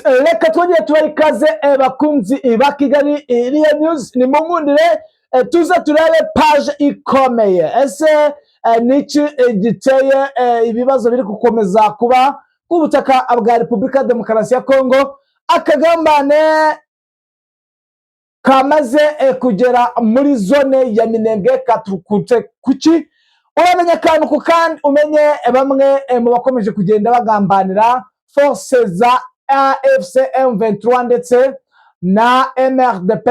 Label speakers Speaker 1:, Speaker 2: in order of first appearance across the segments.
Speaker 1: reka twongere tubahe ikaze bakunzi ba Kigali Iriya News. Ni mumundire tuza turebe page ikomeye. Ese niki giteye ibibazo biri gukomeza kuba ku butaka bwa Repubulika Demokarasi ya Kongo? Akagambane kamaze kugera muri zone ya Minembwe katurukutse kuki? Uramenya kantu ku kandi umenye bamwe mu bakomeje kugenda bagambanira force za AFC M23 ndetse na MRDP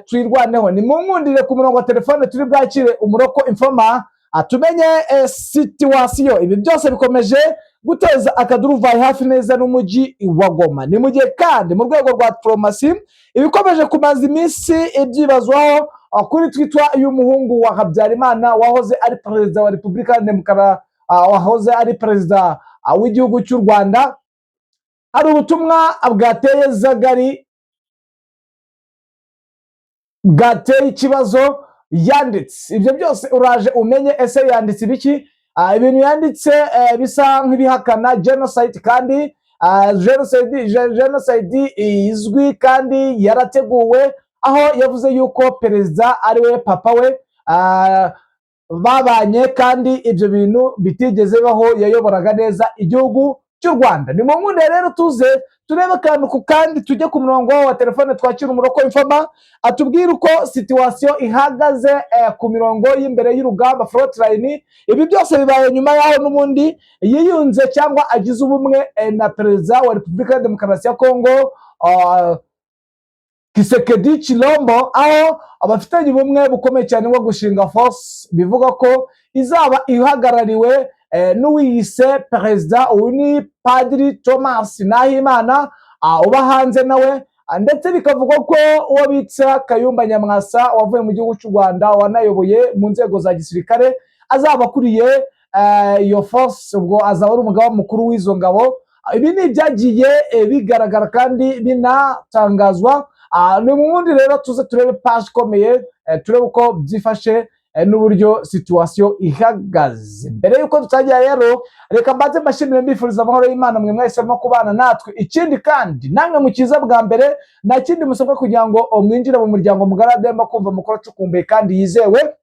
Speaker 1: twirwaneho. Ni mumundire ku murongo wa telefone turi bwakire umuroko informa atumenye situation. Ibi byose bikomeje guteza akaduruvayi hafi neza n'umujyi wa Goma. Ni mu gihe kandi mu rwego rwa diplomasi ibikomeje kumaza iminsi ibyibazwaho kuri Twitter y'umuhungu wa Habyarimana wahoze ari perezida wa Repubulika Demokarasi wahoze ari perezida w'igihugu cy'u Rwanda. Hari ubutumwa bwateye Zagari bwateye ikibazo yanditse. Ibyo byose uraje umenye ese yanditse ibiki. Ibintu yanditse bisa nk'ibihakana genocide kandi genocide izwi kandi yarateguwe, aho yavuze yuko perezida ari we papa we babanye kandi ibyo bintu bitigeze baho, yayoboraga neza igihugu cy'u Rwanda. Ni mu nkunde rero tuze turebe kantu ku kandi tujye ku murongo wa telefone twakira umuroko informa atubwira uko situation ihagaze ku mirongo y'imbere y'urugamba front line. Ibi byose bibaye nyuma yaho n'ubundi yiyunze cyangwa agize ubumwe na perezida wa Repubulika Demokarasi ya Kongo Kisekedi Chilombo, aho abafitanye ubumwe bukomeye cyane bwo gushinga force bivuga ko izaba ihagarariwe n'uwiyise perezida ni Padiri Thomas Nahimana uba hanze nawe, ndetse bikavuga ko uwo bitsa Kayumba Nyamwasa wavuye mu gihugu cy'u Rwanda wanayoboye mu nzego za gisirikare azaba akuriye iyo force, ubwo azaba ari umugaba mukuru w'izo ngabo. Ibi ni byagiye bigaragara kandi binatangazwa. Ni mundi rero tuze turebe page ikomeye turebe uko byifashe n'uburyo situation ihagaze. Mbere yuko tutagira rero reka mbaze mashimire mbifuriza amahoro y'Imana mwe mwahisemo kubana natwe. Ikindi kandi namwe mukiza bwa mbere nta kindi musabwa kugira ngo mwinjire mu muryango mugara Demba kumva mukora cukumbuye kandi yizewe,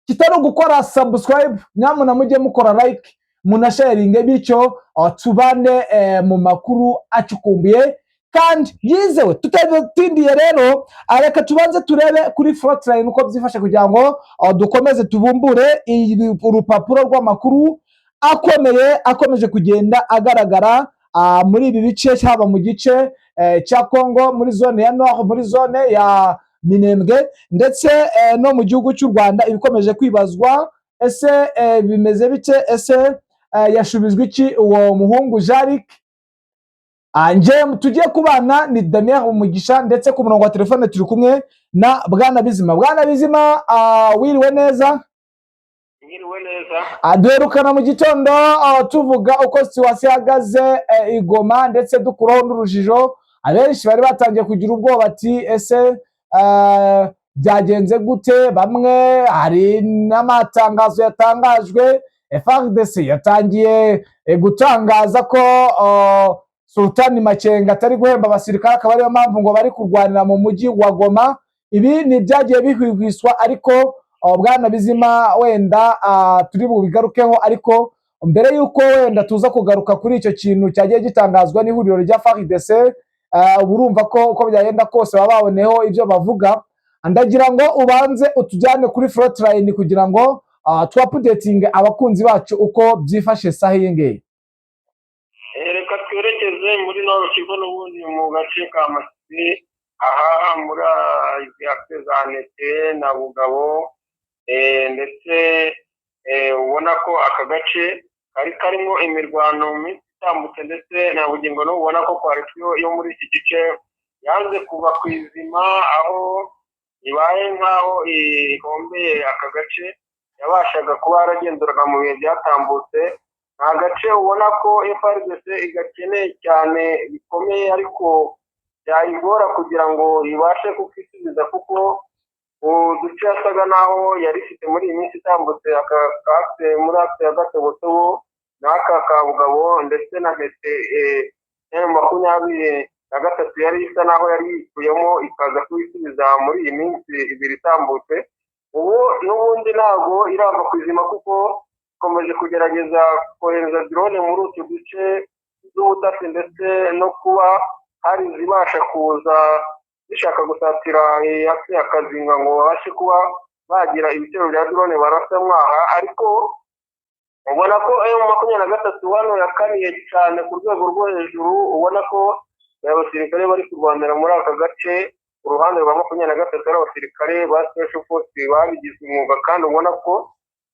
Speaker 1: kitari gukora subscribe. Nyamuna mujye mukora like munasharinge bityo tubane mu makuru acukumbuye kandi yizewe. Tutatindiye rero reka tubanze turebe kuri frontline uko byifashe kugira ngo dukomeze tubumbure urupapuro rw'amakuru akomeje kugenda agaragara muri ibi bice, haba mu gice cya Kongo muri zone ya Nord, muri zone ya Minembwe ndetse no mu gihugu cy'u Rwanda. Ibikomeje kwibazwa ese bimeze bice, ese yashubizwe iki uwo muhungu Jarik? Anje tugiye kubana ni Damien Umugisha, ndetse ku murongo wa telefone turi kumwe na Bwana Bizima. Bwana Bizima wiriwe neza?
Speaker 2: Wiriwe neza.
Speaker 1: Duherukana mu gitondo tuvuga uko situation ihagaze igoma, ndetse dukuraho n'urujijo. Abenshi bari batangiye kugira ubwoba ati ese byagenze gute? Bamwe hari n'amatangazo yatangajwe, FARDC yatangiye gutangaza ko Sultani Makenga atari guhemba abasirikare, akaba ariyo mpamvu ngo bari kurwanira mu mujyi wa Goma. Ibi ni byagiye bihwihwiswa, ariko Bwana Bizima wenda turi bubigarukeho. Ariko mbere yuko wenda tuza kugaruka kuri icyo kintu cyagiye gitangazwa n'ihuriro rya FARDC, urumva ko uko byagenda kose baba baboneho ibyo bavuga. Ndagira ngo ubanze utujyane kuri frontline kugira ngo twapudetinge abakunzi bacu uko byifashe sahingeye.
Speaker 2: Reka twerekeze muri Nord Kivu n'ubundi mu gace ka Masisi, aha muri izi za Nete na Bugabo, ndetse ubona ko aka gace karimo imirwano itambutse, ndetse na bugingo no ubona ko coalition yo muri iki gice yanze kuva ku izima, aho ibaye nkaho ihombeye aka gace yabashaga kuba yaragenzuraga mu bihe byatambutse. Nta gace ubona ko FARDC igakeneye cyane bikomeye, ariko byayigora kugira ngo ibashe kukisubiza, kuko uduce yasaga naho yari ifite muri iyi minsi itambutse muri akse ya Gatobotobo n'aka ka Bugabo ndetse na Ntete M23 na gatatu yari isa naho yari yikuyemo ikaza kubisubiza muri iyi minsi ibiri itambutse. Ubu n'ubundi ntabwo irava ku izima kuko ikomeje kugerageza kohereza drone muri utu duce z'ubutasi ndetse no kuba hari izibasha kuza zishaka gusatira hafi y'akazinga ngo babashe kuba bagira ibitero bya drone barasa mwaha, ariko ubona ko M23 hano yakaniye cyane ku rwego rwo hejuru. Ubona ko abasirikare bari kurwanira muri aka gace ku ruhande rwa 23 ari abasirikare ba Special Force babigize umwuga, kandi ubona ko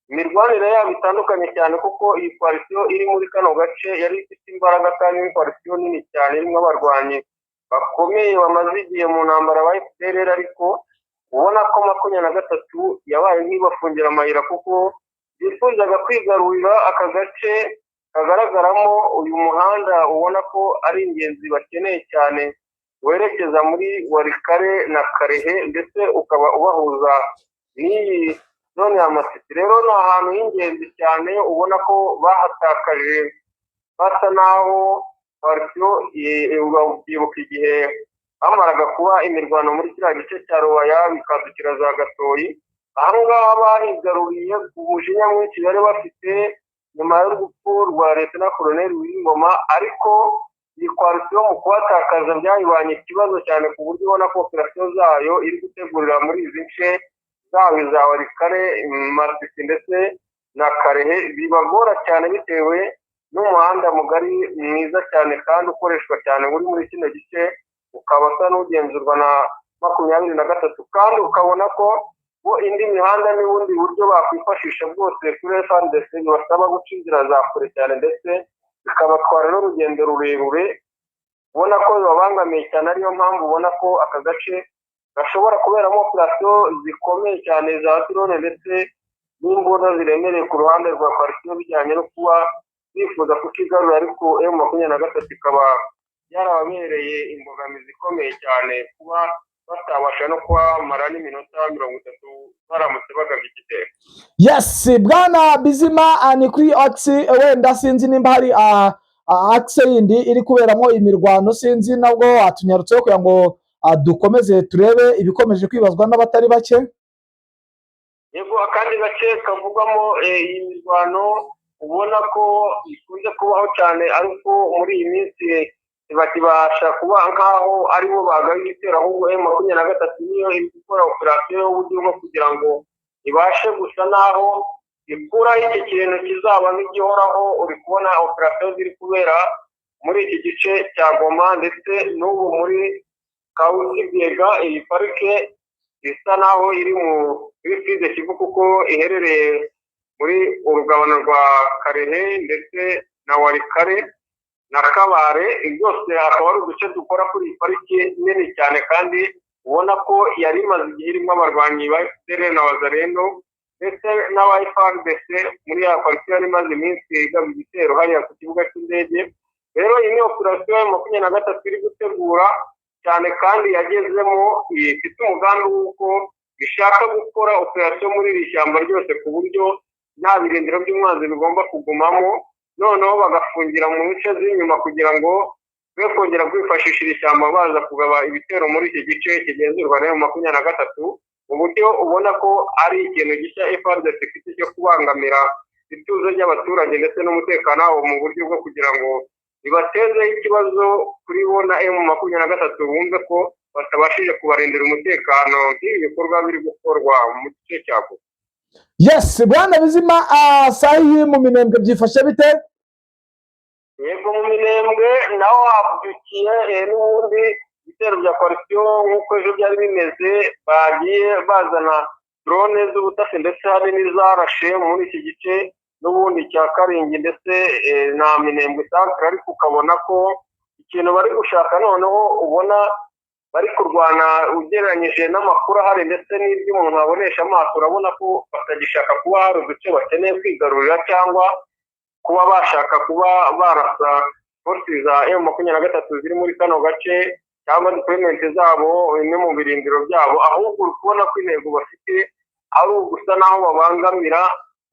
Speaker 2: imirwanire yabo itandukanye cyane kuko iyi coalition iri muri kano gace yari ifite imbaraga kandi ni coalition nini cyane irimo abarwanyi bakomeye bamaze igihe mu ntambara ba FPR, ariko ubona ko 23 yabaye nk'ibafungira amayira kuko bifuzaga kwigarurira aka gace kagaragaramo uyu muhanda ubona ko ari ingenzi bakeneye cyane werekeza muri Warikare na Karehe ndetse ukaba ubahuza n'iyi zone ya Masisi. Rero ni ahantu h'ingenzi cyane ubona ko bahatakaje basa naho byibuka igihe bamaraga kuba imirwano muri kiriya gice cya Rubaya bikadukira za Gatoyi. Ahangaha bahigaruriye umujinya mwinshi bari bafite nyuma y'urupfu rwa Lieutenant Colonel W'Ingoma, ariko iyi coalition mu kubatakaza byayibanye ikibazo cyane ku buryo ubona ko operation zayo iri gutegurira muri izi nce zaba za Warikare, Masisi ndetse na Karehe bibagora cyane bitewe n'umuhanda mugari mwiza cyane kandi ukoreshwa cyane uri muri kino gice, ukaba asa n'ugenzurwa na 23 kandi ukabona ko bo indi mihanda n'ubundi buryo bakwifashisha bwose kuri FARDC basaba guca inzira za kure cyane ndetse bikabatwara n'urugendo rurerure. Ubona ko bibabangamiye cyane, ariyo mpamvu ubona ko aka gace gashobora kuberamo operation zikomeye cyane za drone ndetse n'imbunda ziremereye ku ruhande rwa coalition bijyanye no kuba bifuza kukigarura, ariko M23 ikaba yarababereye imbogamizi ikomeye cyane kuba batabasha no kuhamara n'iminota 30 baramutse bagabye igitero.
Speaker 1: Yes, bwana Bizima, ni kuri axe wenda sinzi nimba hari axe yindi iri kuberamo imirwano, sinzi nabwo atunyarutseho kugira ngo dukomeze turebe ibikomeje kwibazwa n'abatari bake.
Speaker 2: Yego, akandi gace kavugamo iyi mirwano ubona ko ikunze kubaho cyane, ariko muri iyi minsi bakibasha kuba nkaho aribo bagaye ibitero, ahubwo M23 niyo iri gukora operation y'uburyo bwo kugira ngo ibashe gusa naho ikura iki kintu kizaba nk'igihoraho. Uri kubona operation ziri kubera muri iki gice cya Goma ndetse n'ubu muri Kausibiega. Iyi parike isa naho iri muri Sud Kivu kuko iherereye muri urugabano rwa Karehe ndetse na Warikare na Kabare. Byose akaba ari uduce dukora kuri iyi pariki nini cyane, kandi ubona ko yari imaze igihe irimo abarwanyi ba FPR na Wazalendo ndetse n'aba FARDC muri ya pariki yari imaze iminsi igaba igitero hariya ku kibuga cy'indege. Rero iyi ni operation 23 iri gutegura cyane kandi yagezemo ifite umugambi w'uko ishaka gukora operation muri iri shyamba ryose ku buryo nta birindiro by'umwanzi bigomba kugumamo, noneho bagafungira mu nce z'inyuma kugira ngo be kongera kwifashisha iri shyamba baza kugaba ibitero muri iki gice kigenzurwa na M23, mu buryo ubona ko ari ikintu gishya FARDC ifite cyo kubangamira ituze ry'abaturage ndetse n'umutekano wabo mu buryo bwo kugira ngo ibateze ikibazo kuri bo na M23 bumve ko batabashije kubarindira umutekano nk'ibi bikorwa biri gukorwa mu gice cyabo.
Speaker 1: Yes, bwana Bizima, sahi mu Minembwe byifashe bite?
Speaker 2: Yego, mu Minembwe naho habyukiye n'ubundi ibitero bya coalition nk'uko ejo byari bimeze, bagiye bazana drone z'ubutasi ndetse hari n'izarashe muri iki gice n'ubundi cya Karingi ndetse na Minembwe centre, ariko ukabona ko ikintu bari gushaka noneho ubona bari kurwana ugereranyije n'amakuru ahari ndetse n'ibyo umuntu abonesha amaso, urabona ko batagishaka kuba hari uduce bakeneye kwigarurira cyangwa kuba bashaka kuba barasa forces za M23 ziri muri kano gace cyangwa deployment zabo imwe mu birindiro byabo, ahubwo uri kubona ko intego bafite ari ugusa naho babangamira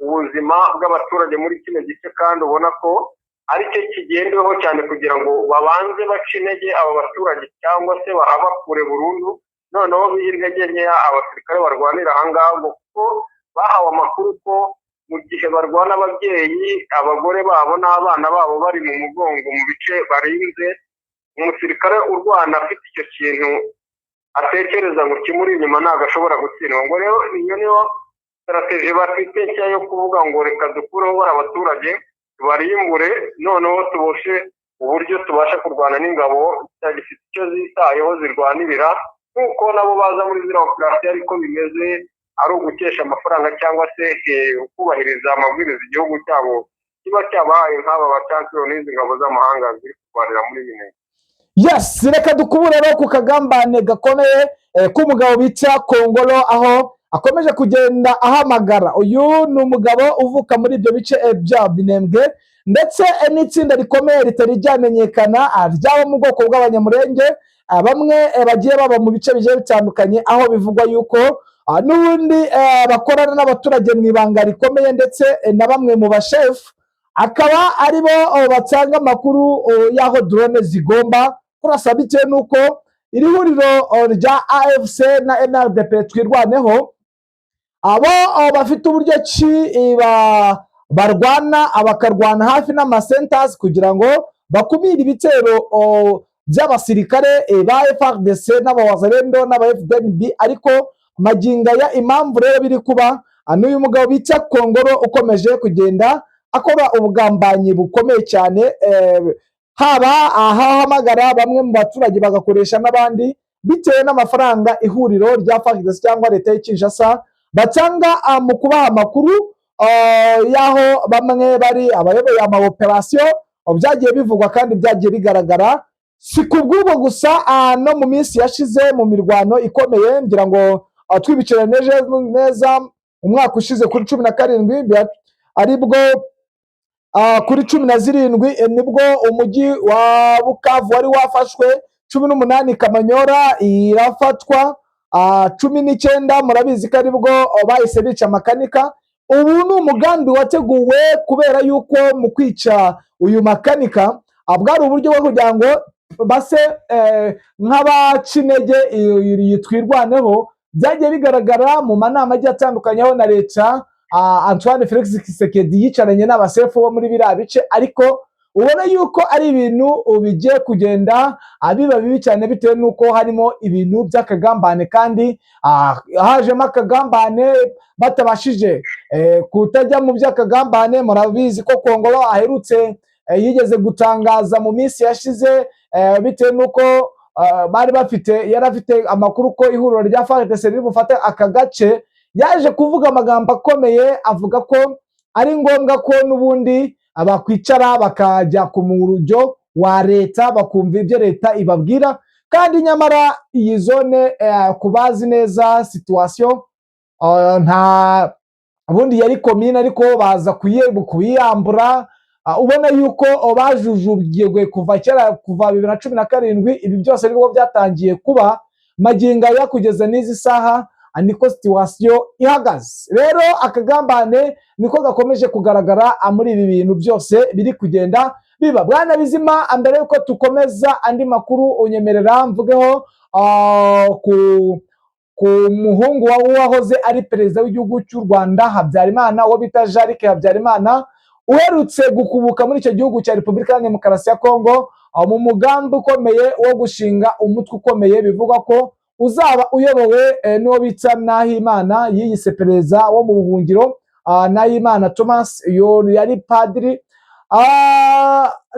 Speaker 2: ubuzima bw'abaturage muri kino gice, kandi ubona ko aricyo kigendeweho cyane kugira ngo babanze bace intege abo baturage cyangwa se bahabakure burundu, noneho bihe intege nkeya abasirikare barwanira ahangaha, kuko bahawe amakuru ko mu gihe barwana ababyeyi, abagore babo n'abana babo bari mu mugongo mu bice barinze, umusirikare urwana afite icyo kintu atekereza ngo kimuri inyuma ntabwo ashobora gutsindwa. ngo rero iyo niyo strategy bafite nshya yo kuvuga ngo reka dukureho bari abaturage barimbure, noneho tuboshe uburyo tubasha kurwana n'ingabo zifite icyo zitayeho zirwanirira, nk'uko nabo baza muri ziriya operasiyo ariko bimeze ari ugukesha amafaranga cyangwa se kubahiriza amabwiriza igihugu cyabo kiba cyabahaye nk'aba bacampiyoni n'izi ngabo z'amahanga ziri kurwanira muri bine.
Speaker 1: Yes, reka dukubure rero ku kagambane gakomeye k'umugabo bita Kongolo, aho akomeje kugenda ahamagara. Uyu ni umugabo uvuka muri ibyo bice bya Minembwe, ndetse n'itsinda rikomeye ritari ryamenyekana ryaba mu bwoko bw'abanyamurenge, bamwe bagiye baba mu bice bigiye bitandukanye, aho bivugwa yuko n'ubundi bakorana n'abaturage mu ibanga rikomeye, ndetse na bamwe mu bashefu akaba aribo batanga amakuru y'aho drone zigomba kurasa, bitewe n'uko iri huriro rya AFC na NRDP twirwaneho abo bafite uburyo ki barwana, bakarwana hafi n'amasenters kugira ngo bakumire ibitero by'abasirikare ba FARDC n'abawazalendo n'aba FDNB. ariko maginga ya impamvu rero biri kuba n'uyu mugabo bita Kongolo ukomeje kugenda akora ubugambanyi bukomeye cyane, haba ahahamagara bamwe mu baturage bagakoresha n'abandi, bitewe n'amafaranga ihuriro rya FARDC cyangwa leta y'Kinshasa batanga mu kubaha amakuru y'aho bamwe bari abayoboye ama operasiyo. Byagiye bivugwa kandi byagiye bigaragara, si kubw'ubwo gusa no mu minsi yashize mu mirwano ikomeye, ngira ngo twibicira neza umwaka ushize kuri 17 aribwo kuri 17 nibwo umujyi wa Bukavu wari wafashwe, 18 Kamanyora irafatwa, 19 murabizi ko aribwo bahise bica makanika. Ubu ni umugambi wateguwe kubera yuko mu kwica uyu makanika bwari uburyo bwo kugira ngo base nk'abaca intege yitwirwaneho. Byagiye bigaragara mu manama agiye atandukanye aho na leta Antoine Felix Tshisekedi yicaranye n'abasefu bo muri biriya bice, ariko ubona yuko ari ibintu bigiye kugenda biba bibi cyane, bitewe n'uko harimo ibintu by'akagambane, kandi hajemo akagambane batabashije kutajya mu by'akagambane. Murabizi ko Kongolo aherutse yigeze gutangaza mu minsi yashize, bitewe n'uko yari afite amakuru ko ihuriro rya FARDC riri bufate aka gace, yaje kuvuga amagambo akomeye avuga ko ari ngombwa ko n'ubundi abakwicara bakajya ku murujyo wa leta bakumva ibyo leta ibabwira, kandi nyamara iyi zone kubazi neza situation nta ubundi yari komine, ariko baza kuyiyambura. Ubona yuko bajujubye kuva kera, kuva 2017 ibi byose nibwo byatangiye kuba, maginga ya kugeza n'izi saha niko situation ihagaze. Rero akagambane niko gakomeje kugaragara muri ibi bintu byose biri kugenda biba. Bwana Bizima, mbere yuko tukomeza andi makuru unyemerera mvugeho ku muhungu wahoze ari perezida w'igihugu cy'u Rwanda Habyarimana, uwo bita Jarike Habyarimana, uherutse gukubuka muri icyo gihugu cya Repubulika ya Demokarasi ya Kongo mu mugambi ukomeye wo gushinga umutwe ukomeye, bivugwa ko uzaba uyobowe n'uwo bita Nahimana, yiyise perezida wo mu buhungiro. Nahimana Thomas yari padiri,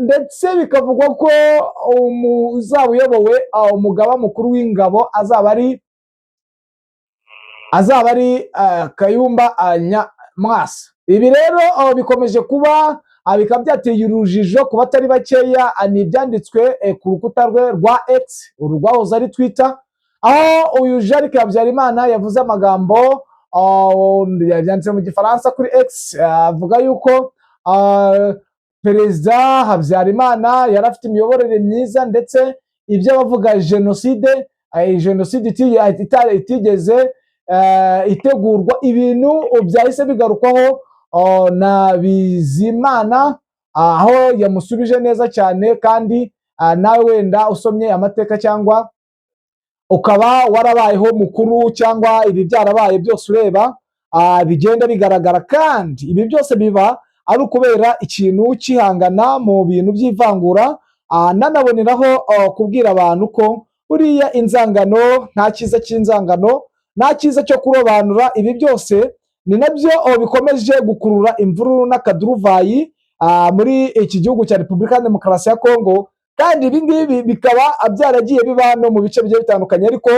Speaker 1: ndetse bikavugwa ko uzaba uyobowe umugaba mukuru w'ingabo azaba ari Kayumba Nyamwasa. Ibi rero bikomeje kuba bikaba byateye urujijo ku batari bakeya. Ni ibyanditswe ku rukuta rwe rwa X, urwahoze ari Twitter, aho uyu Jarike Habyarimana yavuze amagambo yanditse mu Gifaransa kuri X, avuga yuko perezida Habyarimana yari afite imiyoborere myiza, ndetse ibyo bavuga jenoside itigeze itegurwa. Ibintu byahise bigarukwaho na Bizimana aho yamusubije neza cyane kandi nawe wenda usomye amateka cyangwa ukaba warabayeho mukuru cyangwa ibi byarabaye byose ureba bigenda bigaragara, kandi ibi byose biba ari ukubera ikintu cyihangana mu bintu by'ivangura. Nanaboneraho kubwira abantu ko buriya inzangano, nta cyiza cy'inzangano, nta cyiza cyo kurobanura. Ibi byose ni nabyo bikomeje gukurura imvururu n'akaduruvayi muri iki gihugu cya Repubulika ya Demokarasi ya Kongo, kandi ibi ngibi bikaba byaragiye biba no mu bice bigiye bitandukanye. Ariko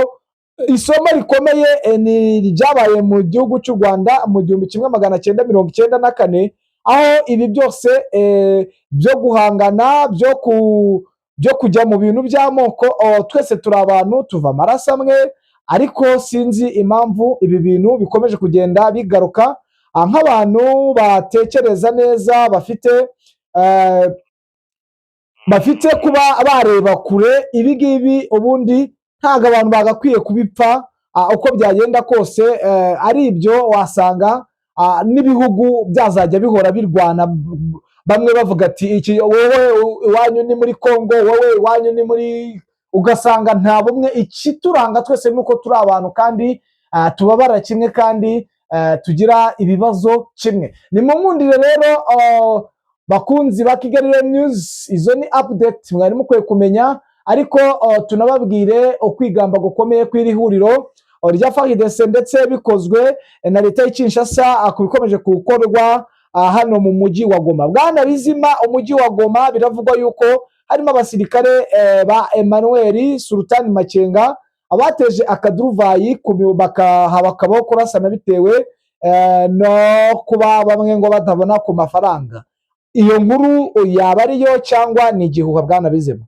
Speaker 1: isomo rikomeye ni ryabaye mu gihugu cy'u Rwanda mu 1994, aho ibi byose byo guhangana, byo kujya mu bintu by'amoko, twese turi abantu, tuva amaraso amwe, ariko sinzi impamvu ibi bintu bikomeje kugenda bigaruka nk'abantu batekereza neza, bafite kuba bareba kure. Ibi ngibi ubundi ntabwo abantu bagakwiye kubipfa uko byagenda kose, ari ibyo wasanga n'ibihugu byazajya bihora birwana, bamwe bavuga ati wowe iwanyu ni muri Kongo, wowe iwanyu ni muri, ugasanga nta bumwe. Ikituranga twese nuko turi abantu kandi tubabara kimwe kandi tugira ibibazo kimwe. Ni mu nkundire rero bakunzi ba Kigali News, izo ni update mwari mukwiye kumenya, ariko tunababwire ukwigamba gukomeye kw'iri huriro rya FARDC ndetse bikozwe na leta y'Kinshasa kubikomeje gukorwa hano mu mujyi wa Goma. Bwana Bizima, umujyi wa Goma biravugwa yuko harimo abasirikare ba Emmanuel Sultan Makenga abateje akaduruvayi bakabaho kurasana bitewe no kuba bamwe ngo batabona ku mafaranga. Iyo nkuru yaba ariyo cyangwa ni igihuha, Bwana Bizima?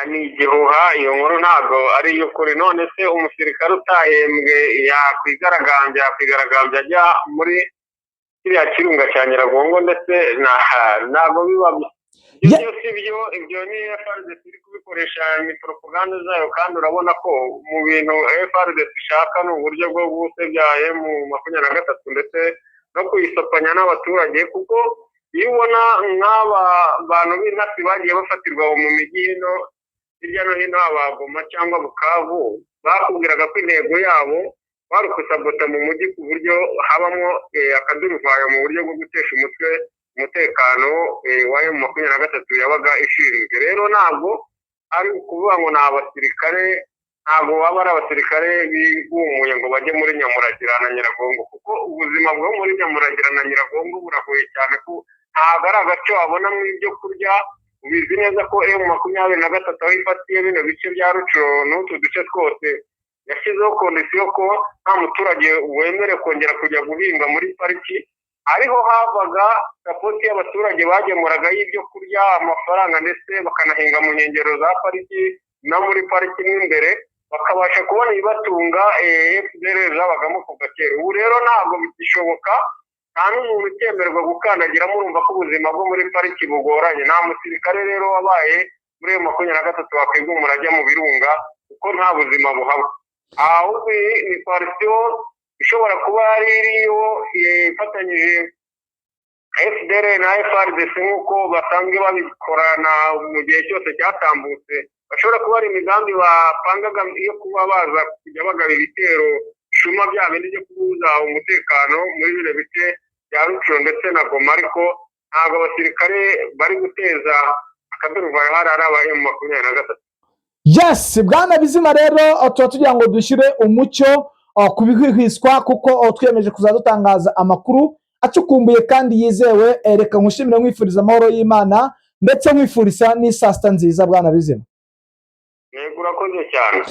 Speaker 2: Ni igihuha, iyo nkuru ntabwo ari iy'ukuri. None se umusirikare utahembwe yakwigaragambya ajya muri kiriya kirunga cya Nyiragongo, ndetse ntabwo biba ibyo si byo. Ibyo ni FARDC iri kubikoresha ni propaganda zayo, kandi urabona ko mu bintu FARDC ishaka ni uburyo bwo gusebya M23 ndetse no kuyisopanya n'abaturage, kuko iyo ubona nk'aba bantu b'intasi bagiye bafatirwa mu mijyi hirya no hino, Goma cyangwa Bukavu, bakubwiraga ko intego yabo bari kusabota mu mujyi ku buryo habamo akaduruvayo mu buryo bwo gutesha umutwe umutekano wa M23 yabaga ishinzwe. Rero ntabwo ari ukuvuga ngo ni abasirikare, ntabwo baba ari abasirikare bigumuye ngo bajye muri Nyamuragira na Nyiragongo, kuko ubuzima bwo muri Nyamuragira na Nyiragongo buragoye cyane, ko ntabwo ari agace wabona mu ibyo kurya. Ubizi neza ko M23 aho ifatiye bino bice bya Rucuro n'utu duce twose, yashyizeho kondisiyo ko nta muturage wemere kongera kujya guhinga muri pariki. Ariho havaga sapoti y'abaturage bagemuraga y'ibyo kurya, amafaranga, ndetse bakanahinga mu nkengero za pariki no muri pariki n'imbere, bakabasha kubona ibibatunga. FDR zabagamo kuva kera. Ubu rero ntabwo bigishoboka, nta n'umuntu ukemererwa gukandagira. Murumva ko ubuzima bwo muri pariki bugoranye. Nta musirikare rero wabaye muri M23 wakwigumura ajya mu birunga, kuko nta buzima buhaba. Ahubwo ni parisiyo ishobora kuba ari iriyo ifatanyije FDR na FARDC nk'uko basanzwe babikorana mu gihe cyose cyatambutse. Bashobora kuba ari imigambi bapangaga iyo kuba baza kujya bagaba ibitero shuma bya bindi byo kubuza umutekano muri bino bice bya Rucuro ndetse na Goma, ariko ntabwo abasirikare bari guteza akaduruvayo hari aba M23.
Speaker 1: Yes, Bwana Bizima, rero tuba tugira ngo dushyire umucyo ku bihwihwiswa, kuko twiyemeje kuzadutangaza amakuru acukumbuye kandi yizewe. Reka nkushimire, nkwifuriza amahoro y'Imana ndetse nkwifuriza n'isasta nziza, Bwana Bizima.
Speaker 2: Yego, urakoze cyane.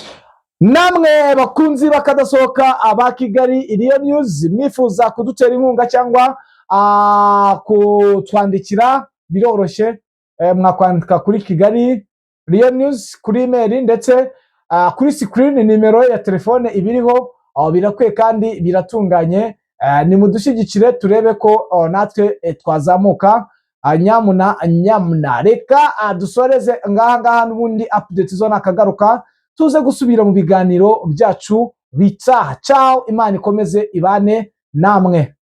Speaker 1: Namwe bakunzi bakadasohoka aba Kigali News, mwifuza kudutera inkunga cyangwa kutwandikira, biroroshye. Mwakwandika kuri Kigali News kuri email, ndetse kuri screen nimero ya telefone ibiriho. Birakwiye kandi biratunganye. Ni mudushyigikire turebe ko natwe twazamuka. Nyamuna reka dusoreze ngaha n'ubundi update zo nakagaruka, tuze gusubira mu biganiro byacu bitaha. Ciao, Imana ikomeze ibane namwe.